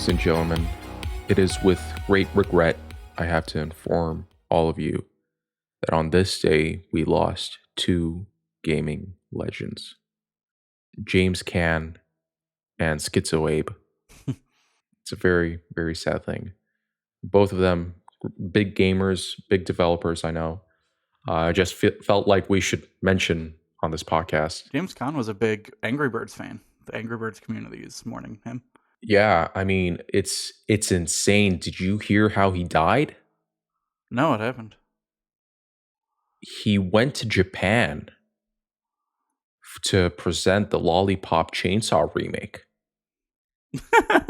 Ladies and gentlemen, it is with great regret I have to inform all of you that on this day we lost two gaming legends, James Can and Schizo Abe. It's a very, very sad thing. Both of them big gamers, big developers, I know. I just felt like we should mention on this podcast. James Caan was a big Angry Birds fan. The Angry Birds community is mourning him. Yeah, I mean, it's insane. Did you hear how he died? No, it happened. He went to Japan to present the Lollipop Chainsaw remake.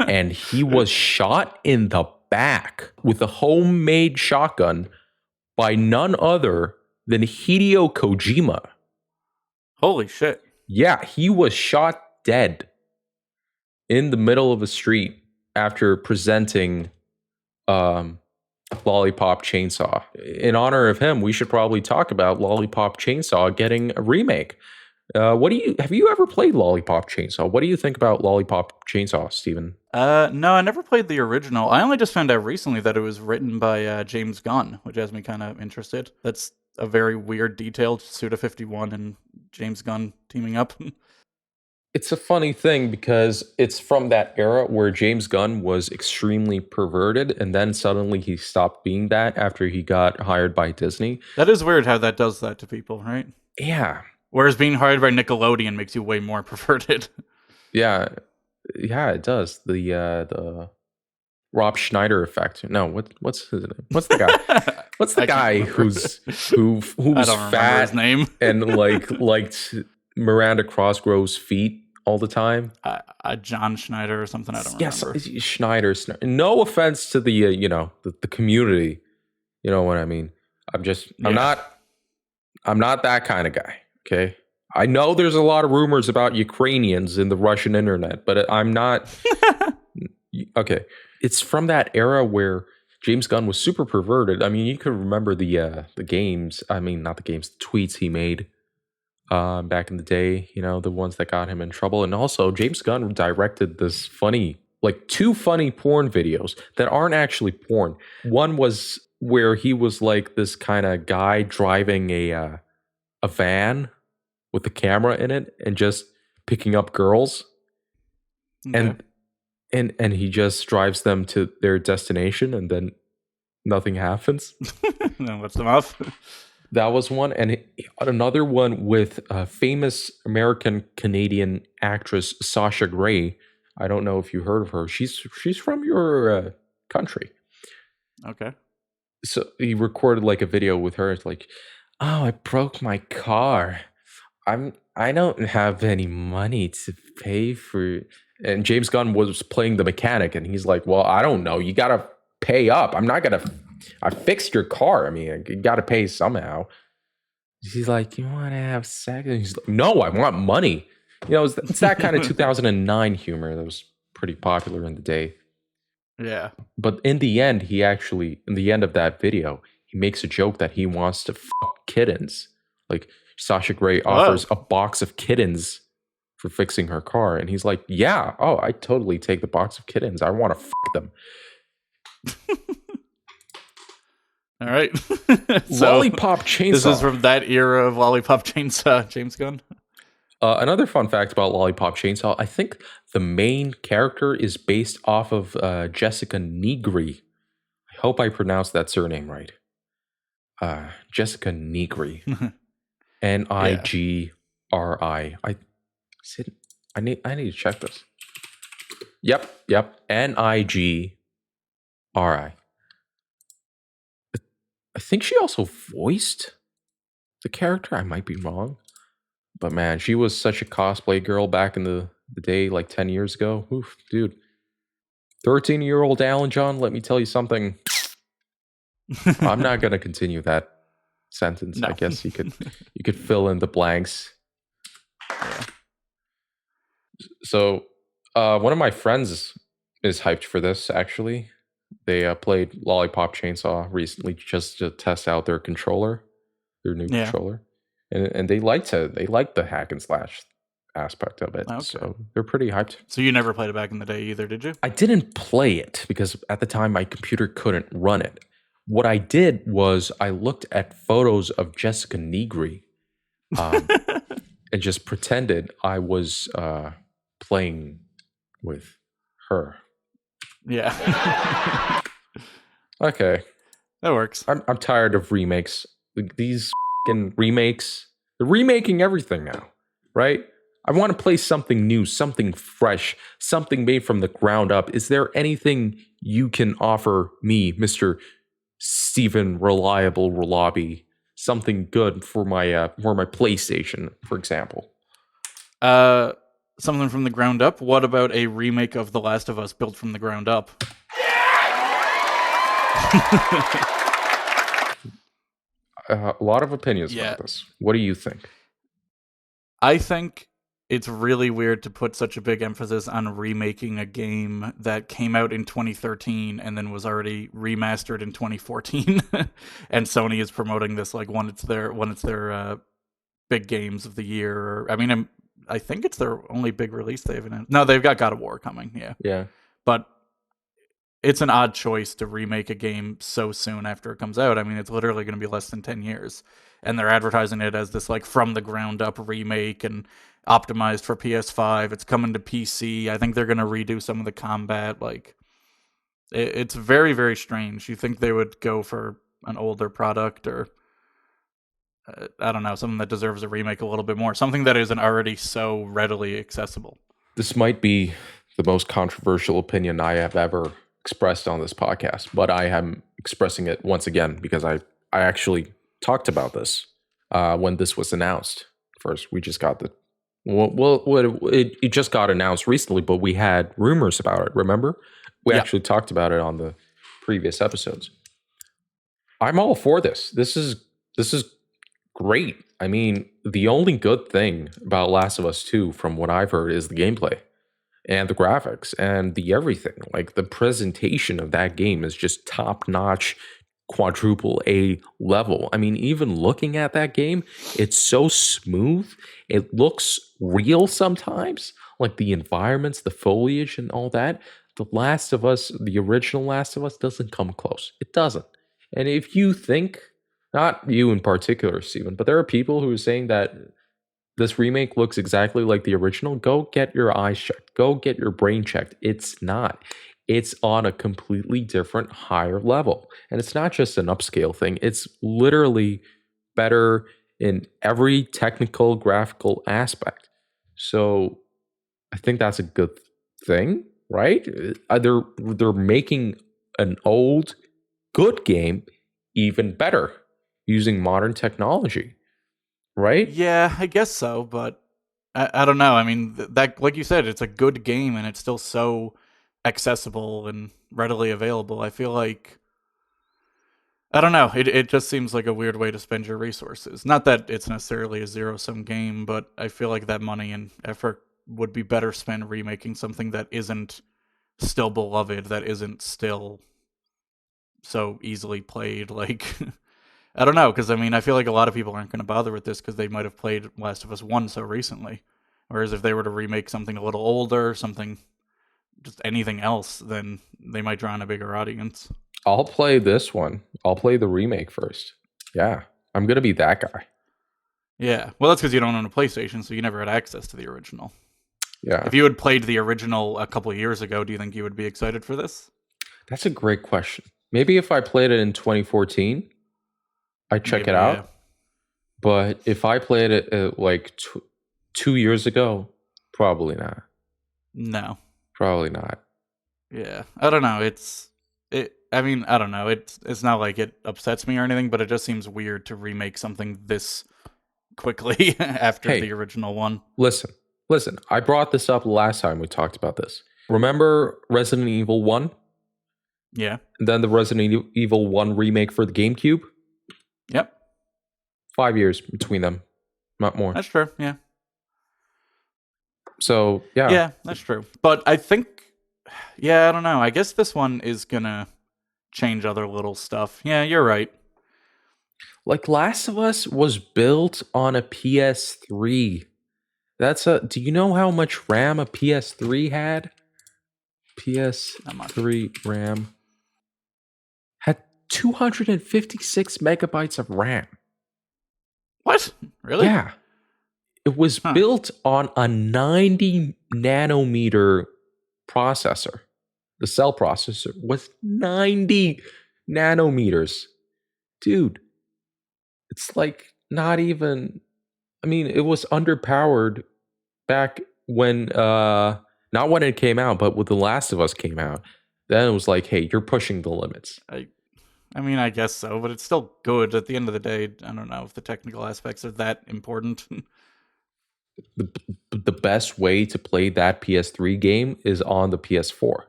And he was shot in the back with a homemade shotgun by none other than Hideo Kojima. Holy shit. Yeah, he was shot dead in the middle of a street after presenting Lollipop Chainsaw. In honor of him, we should probably talk about Lollipop Chainsaw getting a remake. Have you ever played Lollipop Chainsaw? What do you think about Lollipop Chainsaw, Steven? No, I never played the original. I only just found out recently that it was written by James Gunn, which has me kind of interested. That's a very weird detail, Suda51 and James Gunn teaming up. It's a funny thing because it's from that era where James Gunn was extremely perverted, and then suddenly he stopped being that after he got hired by Disney. That is weird how that does that to people, right? Yeah. Whereas being hired by Nickelodeon makes you way more perverted. Yeah, it does. The Rob Schneider effect. No, what's his name? What's the guy? What's the guy who's fat his name and liked Miranda Cosgrove's feet all the time? John Schneider or something. I don't remember. Yes, Schneider. No offense to the the community. You know what I mean? I'm not that kind of guy. Okay. I know there's a lot of rumors about Ukrainians in the Russian internet, but I'm not. Okay. It's from that era where James Gunn was super perverted. I mean, you could remember the games. I mean, not the games, the tweets he made back in the day, the ones that got him in trouble. And also, James Gunn directed this two funny porn videos that aren't actually porn. One was where he was like this kind of guy driving a van with the camera in it and just picking up girls. Okay. And he just drives them to their destination and then nothing happens. Then lets them off. That was one. And another one with famous American-Canadian actress Sasha Grey. I don't know if you heard of her. She's from your country. Okay. So he recorded like a video with her. It's like, oh, I broke my car. I don't have any money to pay for. And James Gunn was playing the mechanic, and he's like, well, I don't know. You got to pay up. I fixed your car. I mean, you got to pay somehow. He's like, you want to have sex? And he's like, no, I want money. It's that kind of 2009 humor that was pretty popular in the day. Yeah. But in the end of that video, he makes a joke that he wants to fuck kittens. Like, Sasha Grey offers a box of kittens for fixing her car. And he's like, yeah, I totally take the box of kittens. I want to fuck them. All right. Lollipop Chainsaw. This is from that era of Lollipop Chainsaw, James Gunn. Another fun fact about Lollipop Chainsaw, I think the main character is based off of Jessica Nigri. I hope I pronounced that surname right. Jessica Nigri. Nigri. I need to check this. Yep. Nigri. I think she also voiced the character. I might be wrong. But man, she was such a cosplay girl back in the day, like 10 years ago. Oof, dude. 13-year-old Alan John, let me tell you something. I'm not going to continue that sentence. No. I guess you could fill in the blanks. Yeah. So one of my friends is hyped for this, actually. They played Lollipop Chainsaw recently just to test out their controller, their new controller. And they liked the hack and slash. aspect of it. Okay. So they're pretty hyped. So you never played it back in the day either, did you? I didn't play it because at the time my computer couldn't run it. What I did was I looked at photos of Jessica Negri and just pretended I was playing with her. Yeah. Okay. That works. I'm tired of remakes. These f***ing remakes, they're remaking everything now, right? I want to play something new, something fresh, something made from the ground up. Is there anything you can offer me, Mr. Stephen Reliable Relabi, something good for my PlayStation, for example? Something from the ground up? What about a remake of The Last of Us built from the ground up? A lot of opinions about this. What do you think? I think it's really weird to put such a big emphasis on remaking a game that came out in 2013 and then was already remastered in 2014. And Sony is promoting this like when it's their big games of the year. I mean, I think it's their only big release they've announced. No, they've got God of War coming. Yeah. But it's an odd choice to remake a game so soon after it comes out. I mean, it's literally going to be less than 10 years. And they're advertising it as this like from the ground up remake and optimized for PS5. It's coming to PC. I think they're going to redo some of the combat. Like, it's very, very strange. You think they would go for an older product or, I don't know, something that deserves a remake a little bit more. Something that isn't already so readily accessible. This might be the most controversial opinion I have ever expressed on this podcast, but I am expressing it once again because I actually talked about this when this was announced. First, we just got it just got announced recently, but we had rumors about it. Remember, we actually talked about it on the previous episodes. I'm all for this. This is great. I mean, the only good thing about Last of Us 2, from what I've heard, is the gameplay and the graphics and the everything. Like, the presentation of that game is just top notch, quadruple A level. I mean, even looking at that game, it's so smooth. It looks real sometimes, like the environments, the foliage, and all that. The Last of Us, the original Last of Us, doesn't come close. It doesn't. And if you think, not you in particular, Steven, but there are people who are saying that this remake looks exactly like the original, go get your eyes checked. Go get your brain checked. It's not. It's on a completely different, higher level. And it's not just an upscale thing. It's literally better in every technical, graphical aspect. So I think that's a good thing, right? They're making an old, good game even better using modern technology. Right? Yeah, I guess so, but I don't know. I mean, that, like you said, it's a good game and it's still so accessible and readily available. I feel like, I don't know, it just seems like a weird way to spend your resources. Not that it's necessarily a zero-sum game, but I feel like that money and effort would be better spent remaking something that isn't still beloved, that isn't still so easily played. Like, I don't know, because I mean, I feel like a lot of people aren't going to bother with this because they might have played Last of Us 1 so recently. Whereas if they were to remake something a little older, something, just anything else, then they might draw in a bigger audience. I'll play this one. I'll play the remake first. Yeah, I'm going to be that guy. Yeah, well, that's because you don't own a PlayStation, so you never had access to the original. Yeah. If you had played the original a couple of years ago, do you think you would be excited for this? That's a great question. Maybe if I played it in 2014, I'd check it out. Yeah. But if I played it like 2 years ago, probably not. No. Probably not. Yeah. I don't know. I mean, I don't know. It's not like it upsets me or anything, but it just seems weird to remake something this quickly after the original one. Listen. I brought this up last time we talked about this. Remember Resident Evil 1? Yeah. And then the Resident Evil 1 remake for the GameCube? Yep. 5 years between them, not more. That's true, yeah. So, yeah. Yeah, that's true. But I think, I don't know. I guess this one is going to change other little stuff. Yeah, you're right. Like, Last of Us was built on a PS3. Do you know how much RAM a PS3 had? Not much. PS3 RAM had 256 megabytes of RAM. What? Really? Yeah. It was built on a 90 nanometer processor. The cell processor was 90 nanometers. Dude, it's like not even, I mean, it was underpowered back when, not when it came out, but when The Last of Us came out. Then it was like, hey, you're pushing the limits. I mean, I guess so, but it's still good. At the end of the day, I don't know if the technical aspects are that important. The best way to play that PS3 game is on the PS4.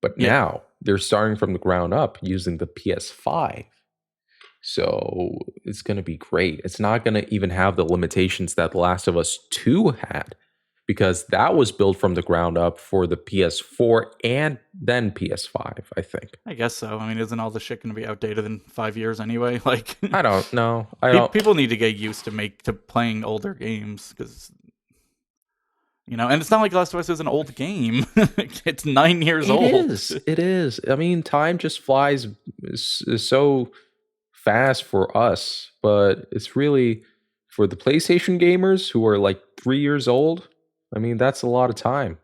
But now they're starting from the ground up using the PS5. So it's going to be great. It's not going to even have the limitations that The Last of Us 2 had, because that was built from the ground up for the PS4 and then PS5, I think. I guess so. I mean, isn't all the shit going to be outdated in 5 years anyway? Like, I don't know. People need to get used to playing older games because, and it's not like Last of Us is an old game. It's 9 years old. It is. I mean, time just flies is so fast for us, but it's really for the PlayStation gamers who are like 3 years old. I mean, that's a lot of time.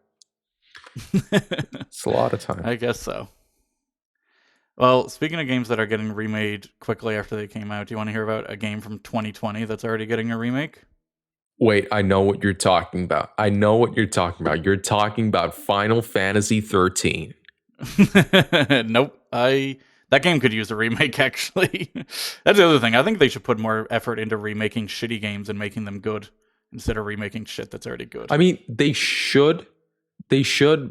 It's a lot of time. I guess so. Well, speaking of games that are getting remade quickly after they came out, do you want to hear about a game from 2020 that's already getting a remake? Wait, I know what you're talking about. You're talking about Final Fantasy 13. Nope. That game could use a remake, actually. That's the other thing. I think they should put more effort into remaking shitty games and making them good instead of remaking shit that's already good. I mean, they should,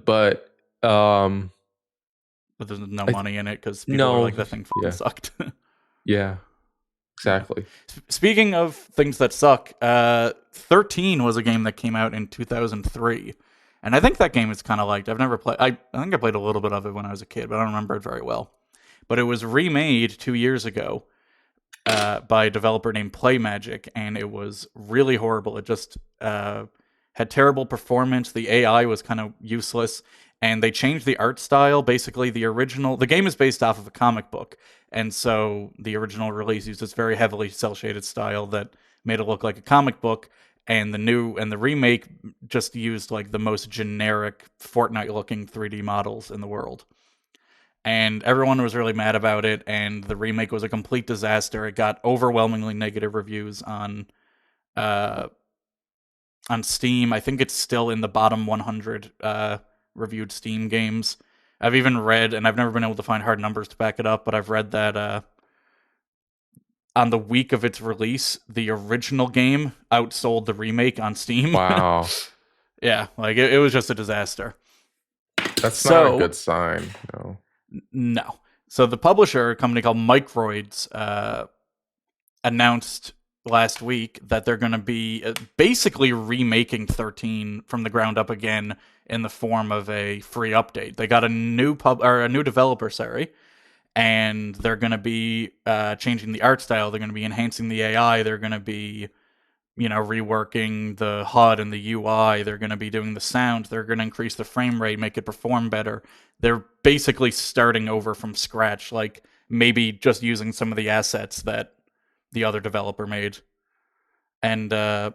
but but there's no money in it because people are like, that thing fucking sucked. Yeah, exactly. Speaking of things that suck, 13 was a game that came out in 2003. And I think that game is kind of liked. I've never played. I think I played a little bit of it when I was a kid, but I don't remember it very well. But it was remade 2 years ago by a developer named PlayMagic, and it was really horrible. It just had terrible performance. The AI was kind of useless, and they changed the art style. Basically, the game is based off of a comic book, and so the original release used this very heavily cel-shaded style that made it look like a comic book. And the remake just used like the most generic Fortnite-looking 3D models in the world. And everyone was really mad about it, and the remake was a complete disaster. It got overwhelmingly negative reviews on Steam. I think it's still in the bottom 100 reviewed Steam games. I've even read, and I've never been able to find hard numbers to back it up, but I've read that on the week of its release, the original game outsold the remake on Steam. Wow. Yeah, like it was just a disaster. That's not a good sign. No. So the publisher, a company called Microids, announced last week that they're going to be basically remaking 13 from the ground up again in the form of a free update. They got a new developer, and they're going to be changing the art style. They're going to be enhancing the AI. They're going to be, reworking the HUD and the UI. They're going to be doing the sound. They're going to increase the frame rate, make it perform better. They're basically starting over from scratch, like maybe just using some of the assets that the other developer made. And I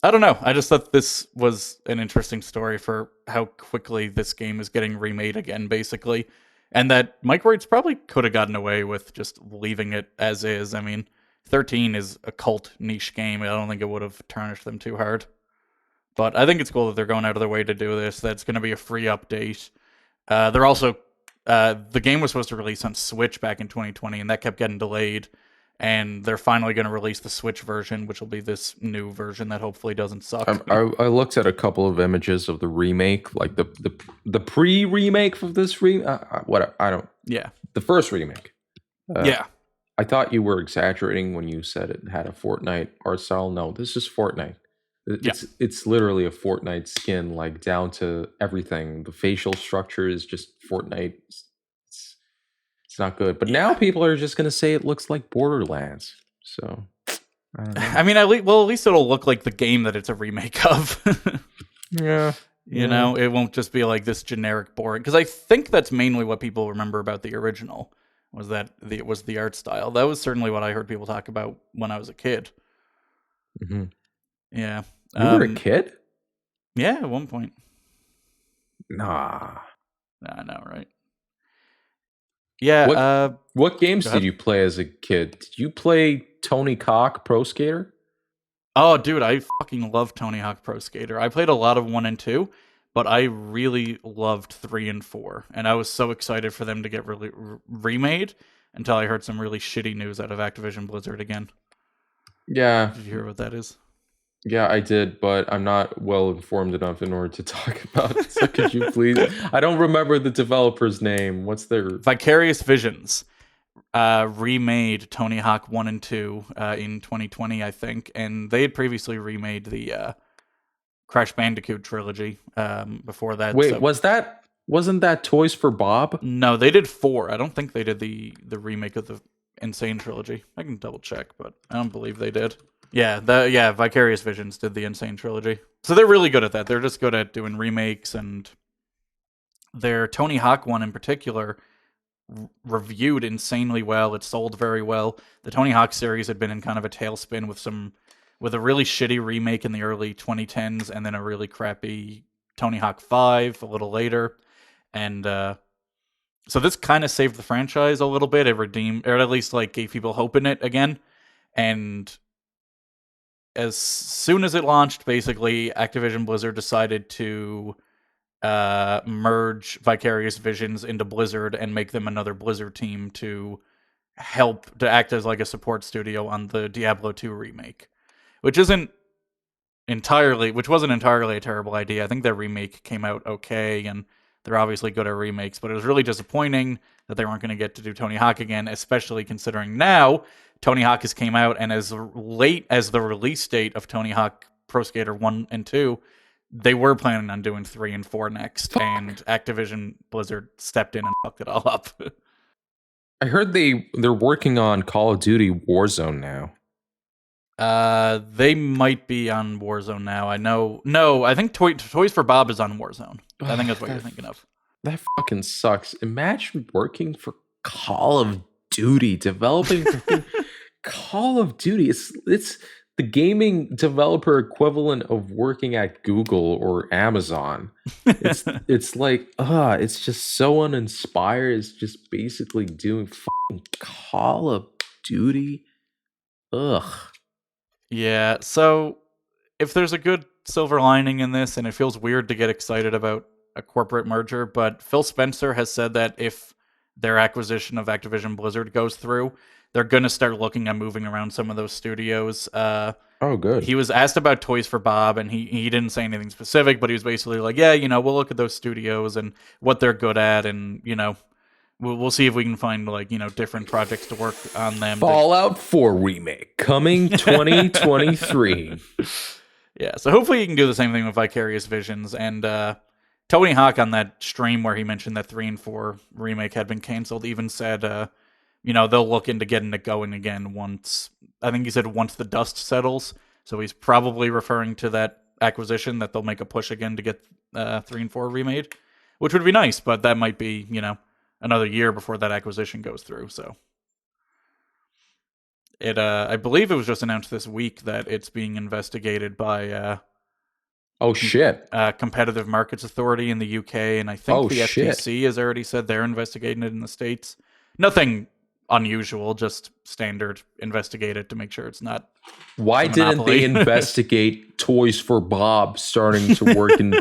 don't know. I just thought this was an interesting story for how quickly this game is getting remade again, basically. And that Microids probably could have gotten away with just leaving it as is. I mean, 13 is a cult niche game. I don't think it would have tarnished them too hard. But I think it's cool that they're going out of their way to do this. That's going to be a free update. They're also... the game was supposed to release on Switch back in 2020, and that kept getting delayed. And they're finally going to release the Switch version, which will be this new version that hopefully doesn't suck. I looked at a couple of images of the remake, like the pre-remake of this Yeah. The first remake. Yeah. I thought you were exaggerating when you said it had a Fortnite art style. No, this is Fortnite. It's literally a Fortnite skin, like down to everything. The facial structure is just Fortnite. It's not good. But now people are just going to say it looks like Borderlands. So I don't know. I mean, at least it'll look like the game that it's a remake of. Yeah. You know, it won't just be like this generic boring. Because I think that's mainly what people remember about the original, was that it was the art style. That was certainly what I heard people talk about when I was a kid. Mm-hmm. Yeah. You were a kid? Yeah, at one point. Nah. I know, right? Yeah. What games Go did ahead. you play as a kid? Did you play Tony Hawk Pro Skater? Oh, dude, I fucking love Tony Hawk Pro Skater. I played a lot of 1 and 2, but I really loved 3 and 4. And I was so excited for them to get remade until I heard some really shitty news out of Activision Blizzard again. Yeah. Did you hear what that is? Yeah, I did, but I'm not well informed enough in order to talk about it. So could you please? I don't remember the developer's name. What's their... Vicarious Visions remade Tony Hawk 1 and 2 in 2020, I think. And they had previously remade the Crash Bandicoot trilogy before that. Wait, wasn't that Toys for Bob? No, they did 4. I don't think they did the remake of the Insane trilogy. I can double check, but I don't believe they did. Yeah, Vicarious Visions did the Insane trilogy. So they're really good at that. They're just good at doing remakes, and their Tony Hawk one in particular reviewed insanely well. It sold very well. The Tony Hawk series had been in kind of a tailspin with a really shitty remake in the early 2010s and then a really crappy Tony Hawk 5 a little later. And so this kind of saved the franchise a little bit. It redeemed, or at least like gave people hope in it again. And as soon as it launched, basically, Activision Blizzard decided to merge Vicarious Visions into Blizzard and make them another Blizzard team to act as like a support studio on the Diablo 2 remake, which wasn't entirely a terrible idea. I think their remake came out okay, and they're obviously good at remakes, but it was really disappointing that they weren't going to get to do Tony Hawk again, especially considering now Tony Hawk has came out, and as late as the release date of Tony Hawk Pro Skater 1 and 2, they were planning on doing 3 and 4 next, and Activision Blizzard stepped in and fucked it all up. I heard they're working on Call of Duty Warzone now. They might be on Warzone now. I know. No, I think Toys for Bob is on Warzone. I think that's what you're thinking of. That fucking sucks. Imagine working for Call of Duty, developing Call of Duty. It's the gaming developer equivalent of working at Google or Amazon. It's like, it's just so uninspired. It's just basically doing fucking Call of Duty. Ugh. Yeah, so if there's a good silver lining in this, and it feels weird to get excited about a corporate merger, but Phil Spencer has said that if their acquisition of Activision Blizzard goes through, they're going to start looking at moving around some of those studios. Oh, good. He was asked about Toys for Bob, and he didn't say anything specific, but he was basically like, yeah, we'll look at those studios and what they're good at, and, we'll see if we can find, like, different projects to work on them. Fallout 4 remake coming 2023. Yeah, so hopefully you can do the same thing with Vicarious Visions. And Tony Hawk on that stream where he mentioned that 3 and 4 remake had been canceled even said, they'll look into getting it going again once, I think he said once the dust settles. So he's probably referring to that acquisition, that they'll make a push again to get 3 and 4 remade, which would be nice, but that might be, another year before that acquisition goes through. So I believe it was just announced this week that it's being investigated by Competitive Markets Authority in the UK, and I think the FTC has already said they're investigating it in the States. Nothing unusual, just standard investigate it to make sure it's not. Why didn't they investigate Toys for Bob starting to work in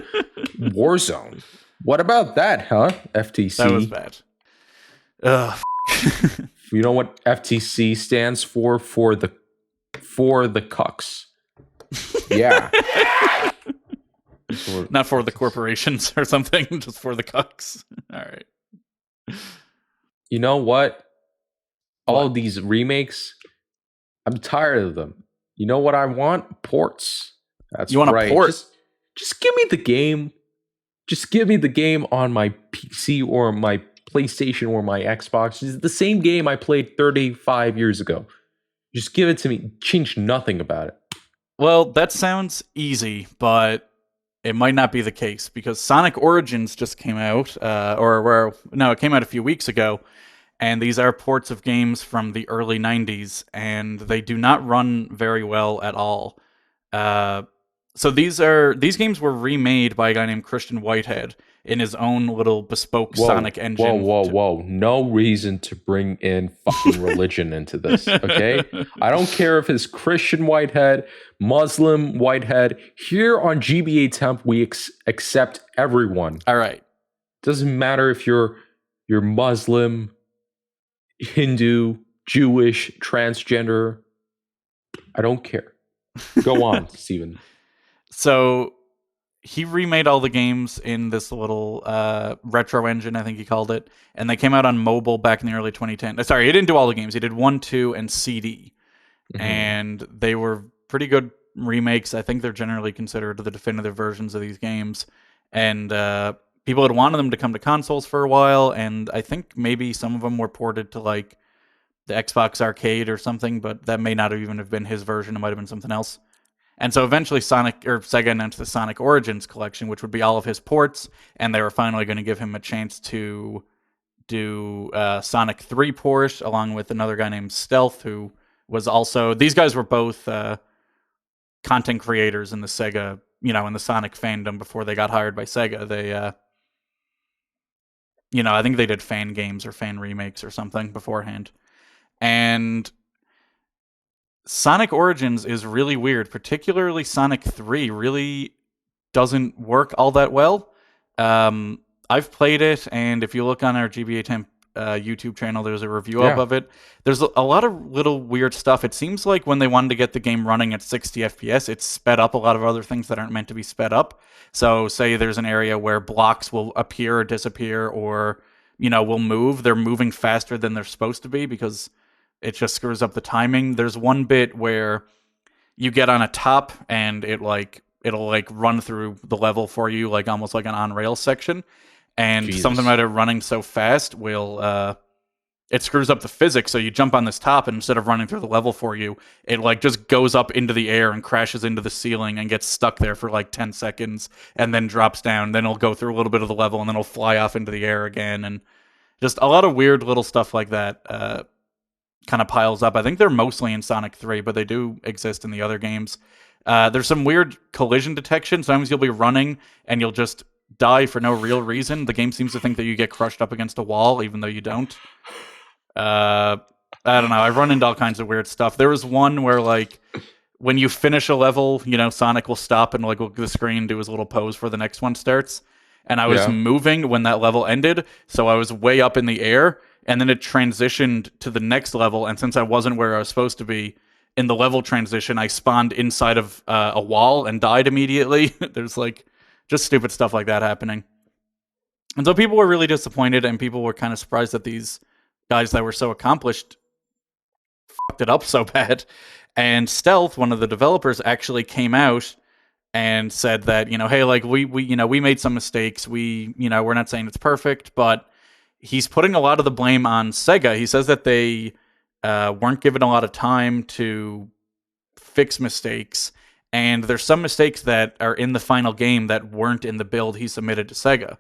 Warzone? What about that, huh? FTC. That was bad. Ugh. You know what FTC stands for? For the cucks. Yeah. Not for the corporations or something, just for the cucks. All right. You know what? All of these remakes, I'm tired of them. You know what I want? Ports. That's you want right. A port? Just give me the game. Just give me the game on my PC or my PlayStation or my Xbox. It's the same game I played 35 years ago. Just give it to me. Change nothing about it. Well, that sounds easy, but it might not be the case because Sonic Origins just came out, it came out a few weeks ago, and these are ports of games from the early 90s, and they do not run very well at all. Uh, so these games were remade by a guy named Christian Whitehead in his own little bespoke Whoa, Sonic engine. whoa. No reason to bring in fucking religion into this, okay? I don't care if it's Christian Whitehead, Muslim Whitehead. Here on GBA Temp, we accept everyone. All right. Doesn't matter if you're Muslim, Hindu, Jewish, transgender. I don't care. Go on, Steven. So he remade all the games in this little retro engine, I think he called it, and they came out on mobile back in the early 2010s. Sorry, he didn't do all the games. He did 1, 2, and CD, and they were pretty good remakes. I think they're generally considered the definitive versions of these games, and people had wanted them to come to consoles for a while, and I think maybe some of them were ported to like the Xbox Arcade or something, but that may not even have been his version. It might have been something else. And so eventually Sega announced the Sonic Origins collection, which would be all of his ports, and they were finally going to give him a chance to do Sonic 3 port along with another guy named Stealth, who was also... These guys were both content creators in the Sega, in the Sonic fandom before they got hired by Sega. They, I think they did fan games or fan remakes or something beforehand. And Sonic Origins is really weird, particularly Sonic 3 really doesn't work all that well. I've played it, and if you look on our GBA Temp YouTube channel, there's a review up of it. There's a lot of little weird stuff. It seems like when they wanted to get the game running at 60 FPS, it's sped up a lot of other things that aren't meant to be sped up. So say there's an area where blocks will appear or disappear or, will move. They're moving faster than they're supposed to be because it just screws up the timing. There's one bit where you get on a top and it'll run through the level for you, like almost like an on-rail section. And something about it running so fast will it screws up the physics. So you jump on this top, and instead of running through the level for you, it just goes up into the air and crashes into the ceiling and gets stuck there for 10 seconds and then drops down. Then it'll go through a little bit of the level and then it'll fly off into the air again. And just a lot of weird little stuff like that kind of piles up. I think they're mostly in Sonic 3, but they do exist in the other games. There's some weird collision detection. Sometimes you'll be running and you'll just die for no real reason. The game seems to think that you get crushed up against a wall, even though you don't. I don't know. I've run into all kinds of weird stuff. There was one where, when you finish a level, Sonic will stop and, look at the screen, do his little pose for the next one starts. And I was moving when that level ended, so I was way up in the air, and then it transitioned to the next level, and since I wasn't where I was supposed to be, in the level transition, I spawned inside of a wall and died immediately. There's, just stupid stuff like that happening. And so people were really disappointed, and people were kind of surprised that these guys that were so accomplished fucked it up so bad. And Stealth, one of the developers, actually came out and said that, hey, we made some mistakes. We're not saying it's perfect, but he's putting a lot of the blame on Sega. He says that they weren't given a lot of time to fix mistakes, and there's some mistakes that are in the final game that weren't in the build he submitted to Sega.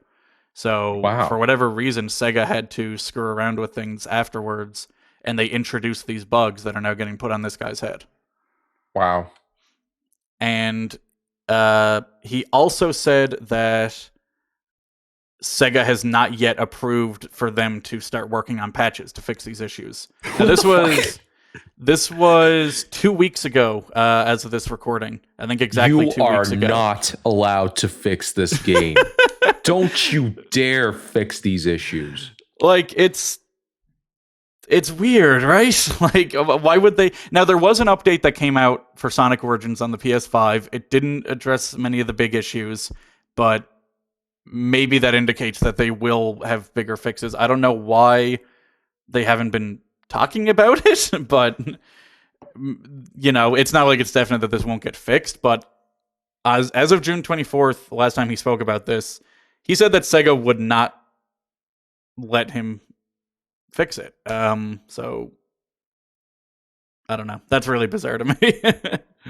So for whatever reason, Sega had to screw around with things afterwards, and they introduced these bugs that are now getting put on this guy's head. Wow. And he also said that Sega has not yet approved for them to start working on patches to fix these issues. Now, this was 2 weeks ago as of this recording. I think exactly 2 weeks ago. You are not allowed to fix this game. Don't you dare fix these issues. It's weird, right? Why would they? Now, there was an update that came out for Sonic Origins on the PS5. It didn't address many of the big issues, but maybe that indicates that they will have bigger fixes. I don't know why they haven't been talking about it, but, it's not like it's definite that this won't get fixed. But as of June 24th, the last time he spoke about this, he said that Sega would not let him fix it. So I don't know. That's really bizarre to me.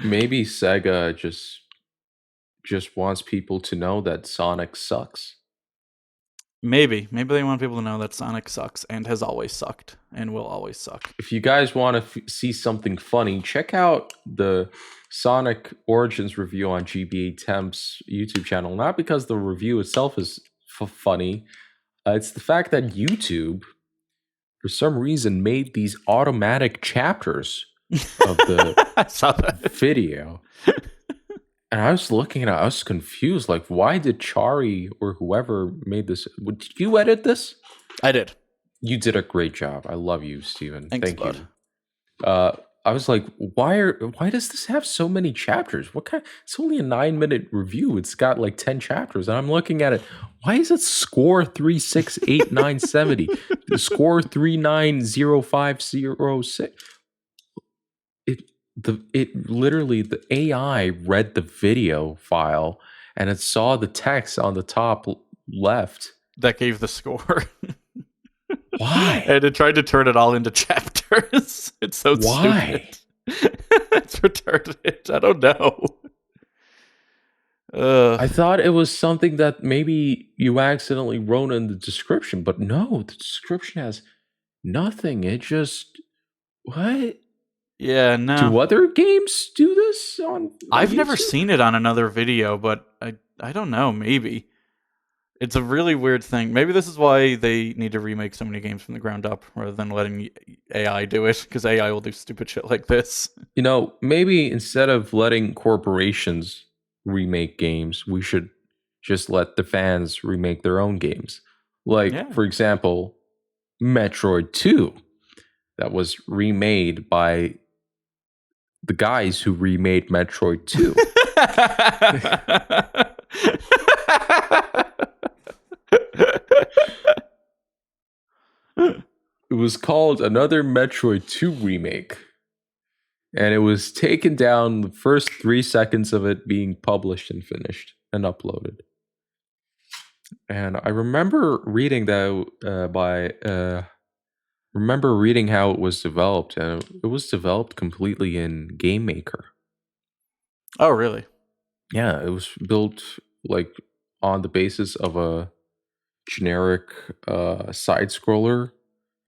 Maybe Sega just wants people to know that Sonic sucks. Maybe they want people to know that Sonic sucks and has always sucked and will always suck. If you guys want to see something funny, check out the Sonic Origins review on GBA Temp's YouTube channel. Not because the review itself is funny, it's the fact that YouTube, for some reason, made these automatic chapters of the I saw that video. And I was looking at it, I was confused. Like, why did Chari or whoever made this? Did you edit this? I did. You did a great job. I love you, Steven. Thanks, Thank bud. you. I was like, why does this have so many chapters? What kind? It's only a 9-minute review. It's got like 10 chapters, and I'm looking at it. Why is it score 368970? Score 390506? It literally, the AI read the video file and it saw the text on the top left. That gave the score. Why? And it tried to turn it all into chapters. It's so Why? stupid. It's retarded. I don't know. I thought it was something that maybe you accidentally wrote in the description, but no, the description has nothing. It just, what? Yeah, no. Do other games do this on I've never YouTube? seen it on another video, but I don't know, maybe. It's a really weird thing. Maybe this is why they need to remake so many games from the ground up rather than letting AI do it, because AI will do stupid shit like this. You know, maybe instead of letting corporations remake games, we should just let the fans remake their own games. Like, Yeah. for example, Metroid 2, that was remade by the guys who remade Metroid 2. It was called Another Metroid 2 Remake. And it was taken down the first 3 seconds of it being published and finished and uploaded. And I remember reading that remember reading how it was developed, and it was developed completely in Game Maker. Oh, really? Yeah, it was built like on the basis of a generic side scroller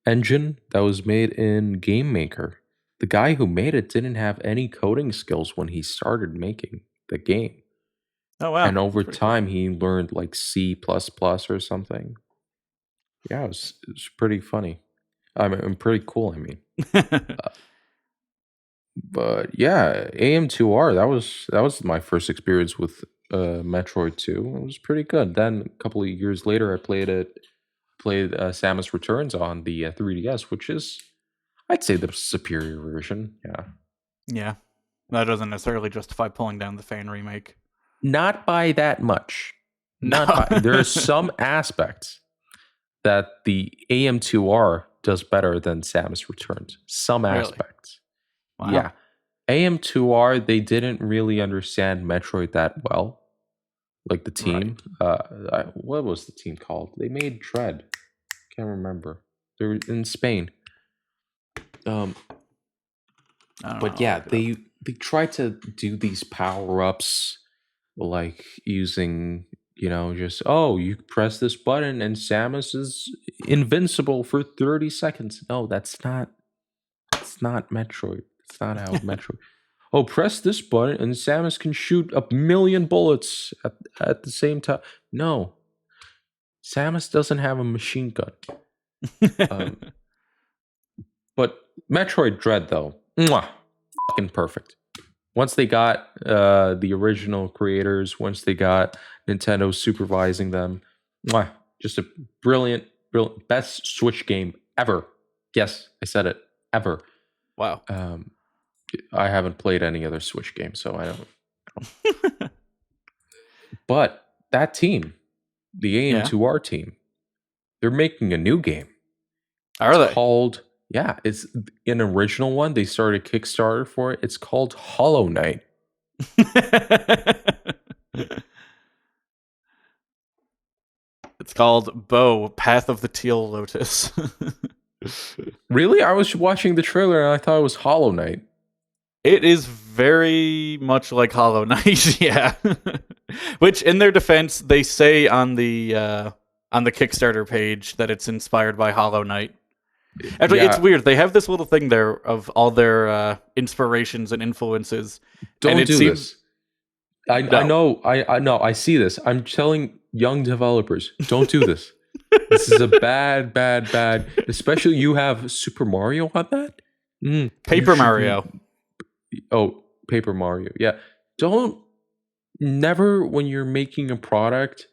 engine that was made in Game Maker. The guy who made it didn't have any coding skills when he started making the game. Oh, wow. And over That's pretty time, he learned like C++ or something. Yeah, it was pretty funny. I mean, pretty cool, I mean. cool. But yeah, AM2R, that was my first experience with Metroid 2. It was pretty good. Then a couple of years later, I played Samus Returns on the 3DS, which is, I'd say, the superior version. Yeah. Yeah. That doesn't necessarily justify pulling down the fan remake. Not by that much. No. There are some aspects that the AM2R does better than Samus Returns. Some Really? aspects. Wow. Yeah. AM2R, they didn't really understand Metroid that well. Like the team. What was the team called? They made Dread. Can't remember. They were in Spain. But yeah, they try to do these power-ups like using, just, you press this button and Samus is invincible for 30 seconds. No, that's not Metroid. It's not how Metroid. Oh, press this button and Samus can shoot 1,000,000 bullets at the same time. No. Samus doesn't have a machine gun. But Metroid Dread, though, fucking perfect. Once they got the original creators, once they got Nintendo supervising them, just a brilliant, best Switch game ever. Yes, I said it, ever. Wow. I haven't played any other Switch game, so I don't. But that team, the AM2R team, they're making a new game. Are they? Called, it's an original one. They started a Kickstarter for it. It's called Hollow Knight. It's called Bow, Path of the Teal Lotus. Really? I was watching the trailer and I thought it was Hollow Knight. It is very much like Hollow Knight, yeah. Which, in their defense, they say on the Kickstarter page that it's inspired by Hollow Knight. Actually, it's Yeah, weird. They have this little thing there of all their inspirations and influences, and don't it do seems this. I no. know, I know, I see this. I'm telling young developers, don't do this. This is a bad, bad, bad. Especially you have Super Mario on that. You Paper should be. Mario. Oh, Paper Mario. Yeah. Don't never when you're making a product,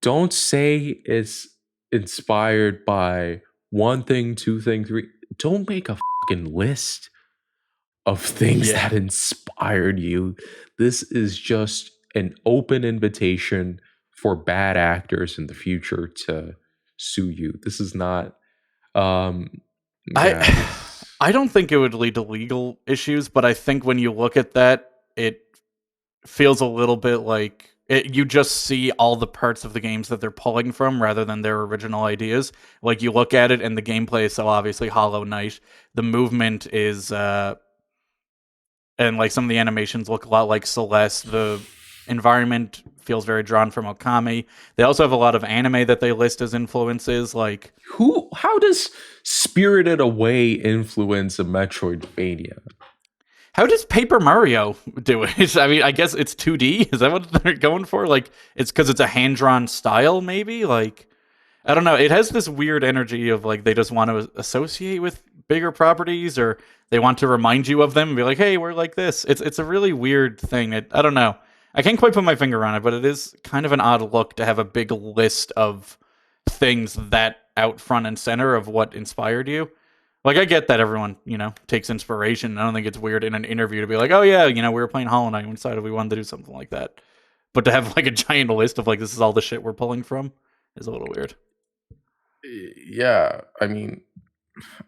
don't say it's inspired by one thing, two thing, three. Don't make a fucking list of things Yeah. that inspired you. This is just an open invitation for bad actors in the future to sue you. This is not yeah. I don't think it would lead to legal issues, but I think when you look at that, it feels a little bit like you just see all the parts of the games that they're pulling from rather than their original ideas. Like you look at it and the gameplay is so obviously Hollow Knight. The movement is and like some of the animations look a lot like Celeste. The environment feels very drawn from Okami. They also have a lot of anime that they list as influences, like How does Spirited Away influence a Metroidvania? how does Paper Mario do it? I mean, I guess it's 2D. Is that what they're going for? Like, it's because it's a hand drawn style, maybe? Like, I don't know. It has this weird energy of like they just want to associate with bigger properties or they want to remind you of them and be like, hey, we're like this. It's a really weird thing. I don't know. I can't quite put my finger on it, but it is kind of an odd look to have a big list of things that out front and center of what inspired you. Like I get that everyone, takes inspiration. I don't think it's weird in an interview to be like, "Oh yeah, we were playing Hollow Knight and we decided we wanted to do something like that." But to have like a giant list of like this is all the shit we're pulling from is a little weird. Yeah, I mean,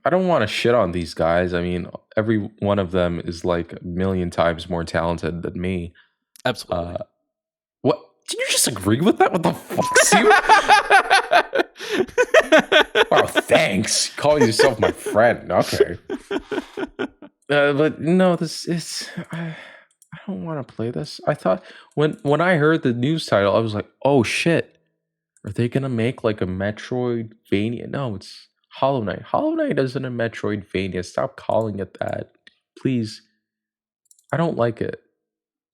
I don't want to shit on these guys. I mean, every one of them is like a million times more talented than me. Absolutely. What? Did you just agree with that? What the fuck? See? Oh, thanks. Calling yourself my friend. Okay. But no, this is. I don't want to play this. I thought when I heard the news title, I was like, oh shit. Are they gonna make like a Metroidvania? No, it's Hollow Knight. Hollow Knight isn't a Metroidvania. Stop calling it that, please. I don't like it.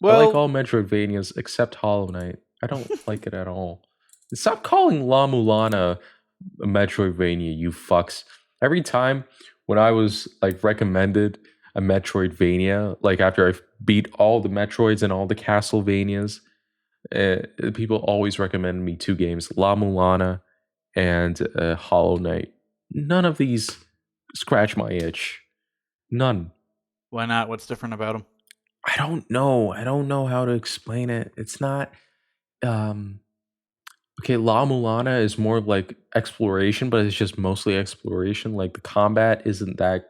I like all Well, Metroidvanias except Hollow Knight. I don't like it at all. Stop calling La Mulana a Metroidvania, you fucks. Every time when I was like recommended a Metroidvania, like after I beat all the Metroids and all the Castlevanias, people always recommend me two games: La Mulana and Hollow Knight. None of these scratch my itch. None. why not? What's different about them? I don't know. I don't know how to explain it. It's not. Um, okay, La Mulana is more like exploration, but it's just mostly exploration. Like the combat isn't that.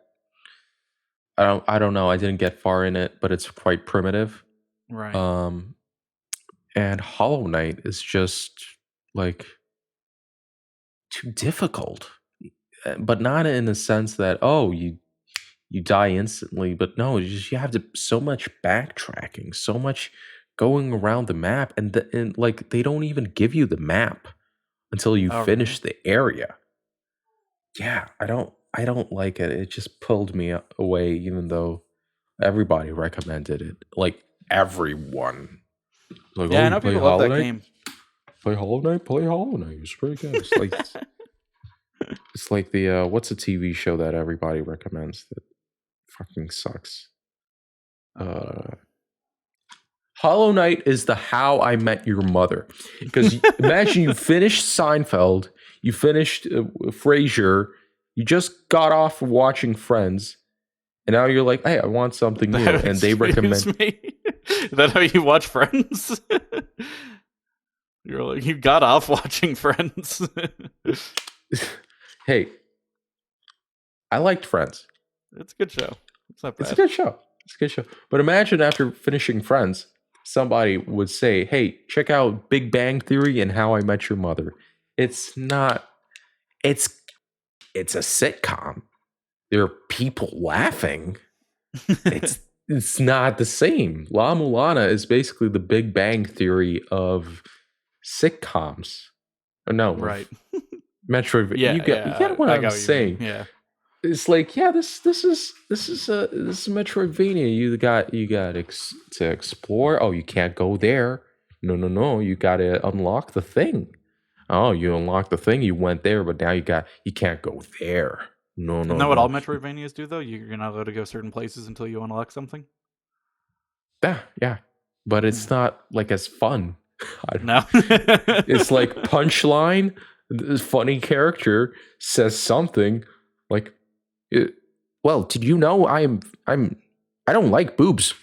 I don't know. I didn't get far in it, but it's quite primitive. Right. Um, and Hollow Knight is just like too difficult, but not in the sense that you die instantly, but no, you have to so much backtracking, so much going around the map, and like they don't even give you the map until you Oh, really? finish the area. Yeah, I don't like it. It just pulled me away, even though everybody recommended it. Like everyone, like, Yeah, oh, I you know play people love Hollow that Knight? game. Play Hollow Knight? Play Hollow Knight. It's pretty good. It's like the what's a TV show that everybody recommends that fucking sucks? Uh, Hollow Knight is the How I Met Your Mother. Because imagine you finished Seinfeld, you finished Frasier, you just got off of watching Friends, and now you're like, hey, I want something new. And they excuse recommend. me. Is that how you watch Friends? You're like you got off watching Friends. Hey, I liked Friends. It's a good show. It's not bad. It's a good show. It's a good show. But imagine after finishing Friends, somebody would say, hey, check out Big Bang Theory and How I Met Your Mother. It's not, it's it's a sitcom. There are people laughing. It's not the same. La Mulana is basically the Big Bang Theory of sitcoms. Or no, Right. Metroid. Yeah, you get what I I'm got what you mean. saying. Yeah. It's like, yeah, this is Metroidvania. You got to explore. Oh, you can't go there. No. You got to unlock the thing. Oh, you unlocked the thing. You went there, but now you can't go there. No. Isn't that what all Metroidvanias do, though? You're not allowed to go certain places until you unlock something? Yeah. But it's not like as fun. No. It's like punchline. This funny character says something like, well, did you know I don't like boobs.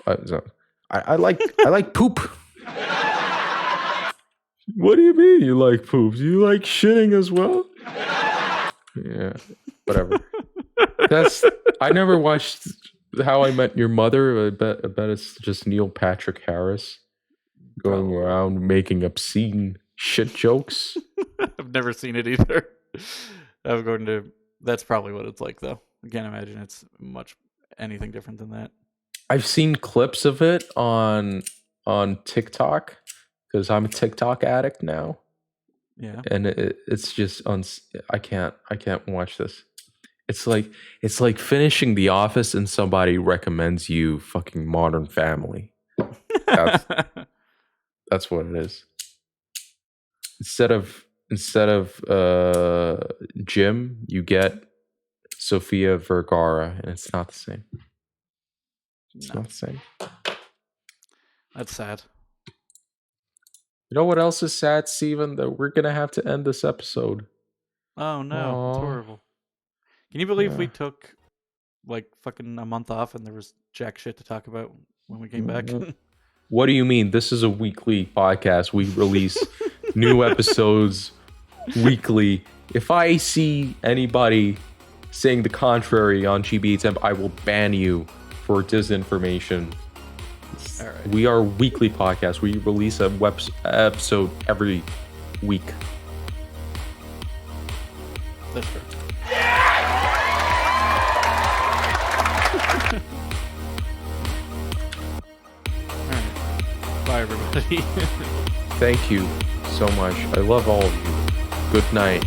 I like poop. What do you mean you like poop? Do you like shitting as well? Yeah, whatever. I never watched How I Met Your Mother. I bet it's just Neil Patrick Harris going around making obscene shit jokes. I've never seen it either. That's probably what it's like, though. I can't imagine it's anything different than that. I've seen clips of it on TikTok because I'm a TikTok addict now. Yeah, and it's just I can't watch this. It's like finishing The Office and somebody recommends you fucking Modern Family. That's what it is. Instead of Jim, you get Sofia Vergara, and it's not the same. It's not the same. That's sad. You know what else is sad, Steven? That we're gonna have to end this episode. Oh no, it's horrible. Can you believe we took like fucking a month off and there was jack shit to talk about when we came back? What do you mean? This is a weekly podcast. We release new episodes weekly. If I see anybody saying the contrary on GB Temp, I will ban you for disinformation. All right. We are a weekly podcast. We release a episode every week. That's true. All right. Bye, everybody. Thank you so much. I love all of you. Good night.